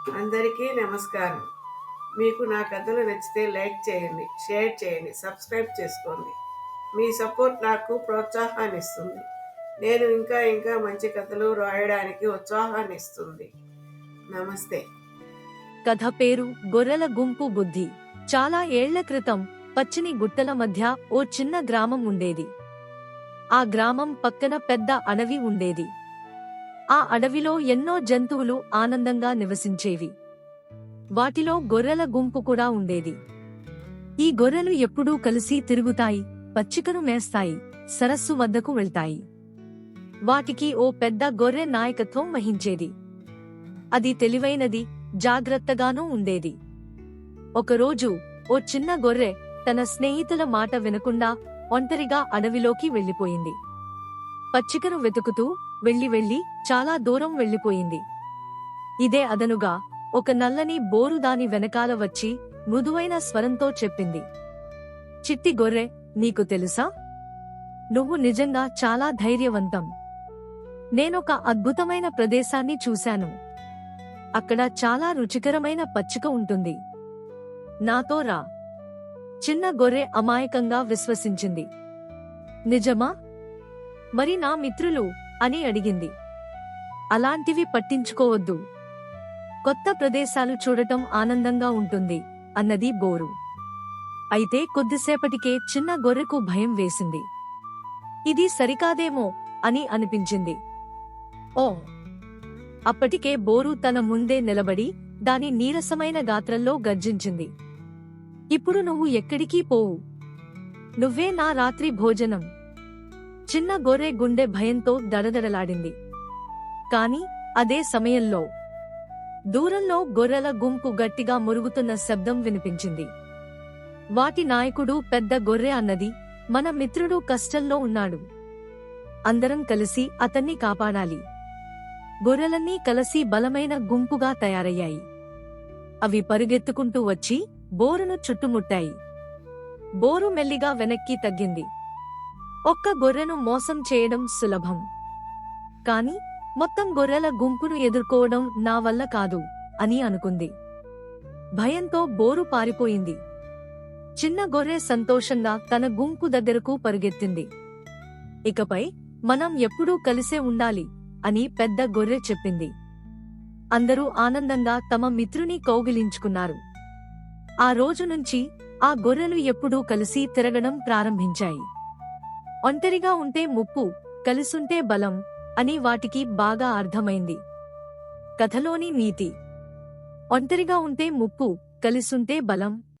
అందరికీ నమస్కారం. మీకు నా కథలు నచ్చితే లైక్ చేయండి, షేర్ చేయండి, సబ్స్క్రైబ్ చేసుకోండి. మీ సపోర్ట్ నాకు ప్రోత్సాహాన్ని ఇస్తుంది. నేను ఇంకా మంచి కథలు రాయడానికి ఉత్సాహాన్ని ఇస్తుంది. నమస్తే. కథ పేరు గొర్రెల గుంపు బుద్ధి. చాలా ఏళ్ల క్రితం పచ్చిని గుట్టల మధ్య ఓ చిన్న గ్రామం ఉండేది. ఆ గ్రామం పక్కన పెద్ద అడవి ఉండేది. ఆ అడవిలో ఎన్నో జంతువులు ఆనందంగా నివసించేవి. వాటిలో గొర్రెల గుంపు కూడా ఉండేది. ఈ గొర్రెలు ఎప్పుడూ కలిసి తిరుగుతాయి, పచ్చికను మేస్తాయి, సరస్సు వద్దకు వెళ్తాయి. వాటికి ఓ పెద్ద గొర్రె నాయకత్వం వహించేది. అది తెలివైనది, జాగ్రత్తగానూ ఉండేది. ఒకరోజు ఓ చిన్న గొర్రె తన స్నేహితుల మాట వినకుండా ఒంటరిగా అడవిలోకి వెళ్లిపోయింది. పచ్చికను వెతుకుతూ వెళ్లి చాలా దూరం వెళ్లిపోయింది. ఇదే అదనుగా ఒక నల్లని బోరు దాని వెనకాల వచ్చి మృదువైన స్వరంతో చెప్పింది, చిట్టి గొర్రె, నీకు తెలుసా? నువ్వు నిజంగా చాలా ధైర్యవంతం. నేనొక అద్భుతమైన ప్రదేశాన్ని చూశాను. అక్కడ చాలా రుచికరమైన పచ్చిక ఉంటుంది. నాతో రా. చిన్న గొర్రె అమాయకంగా విశ్వసించింది. నిజమా? మరి నా మిత్రులు? అని అడిగింది. అలాంటివి పట్టించుకోవద్దు. కొత్త ప్రదేశాలు చూడటం ఆనందంగా ఉంటుంది అన్నది బోరు. అయితే కొద్దిసేపటికే చిన్న గొర్రెకు భయం వేసింది. ఇది సరికాదేమో అని అనిపించింది. ఓ! అప్పటికే బోరు తన ముందే నిలబడి దాని నీరసమైన గాత్రంలో గర్జించింది. ఇప్పుడు నువ్వు ఎక్కడికీ పోవు. నువ్వే నా రాత్రి భోజనం. చిన్న గొర్రె గుండె భయంతో దడదడలాడింది. కాని అదే సమయంలో దూరంలో గొర్రెల గుంపు గట్టిగా మురుగుతున్న శబ్దం వినిపించింది. వాటి నాయకుడు పెద్ద గొర్రె అన్నది, మన మిత్రుడు కష్టంలో ఉన్నాడు. అందరం కలిసి అతన్ని కాపాడాలి. గొర్రెలన్నీ కలిసి బలమైన గుంపుగా తయారయ్యాయి. అవి పరుగెత్తుకుంటూ వచ్చి బోరును చుట్టుముట్టాయి. బోరు మెల్లిగా వెనక్కి తగ్గింది. ఒక్క గొర్రెను మోసం చేయడం సులభం. కాని మొత్తం గొర్రెల గుంపును ఎదుర్కోవడం నా వల్ల కాదు అని అనుకుంది. భయంతో బోరు పారిపోయింది. చిన్న గొర్రె సంతోషంగా తన గుంపు దగ్గరకు పరుగెత్తింది. ఇకపై మనం ఎప్పుడూ కలిసే ఉండాలి అని పెద్ద గొర్రె చెప్పింది. అందరూ ఆనందంగా తమ మిత్రుని కౌగిలించుకున్నారు. ఆ రోజు నుంచి ఆ గొర్రెలు ఎప్పుడూ కలిసి తిరగడం ప్రారంభించాయి. ఒంటరిగా ఉంటే ముప్పు, కలిసుంటే బలం అని వాటికి బాగా అర్థమైంది. కథలోని నీతి: ఒంటరిగా ఉంటే ముప్పు, కలిసుంటే బలం.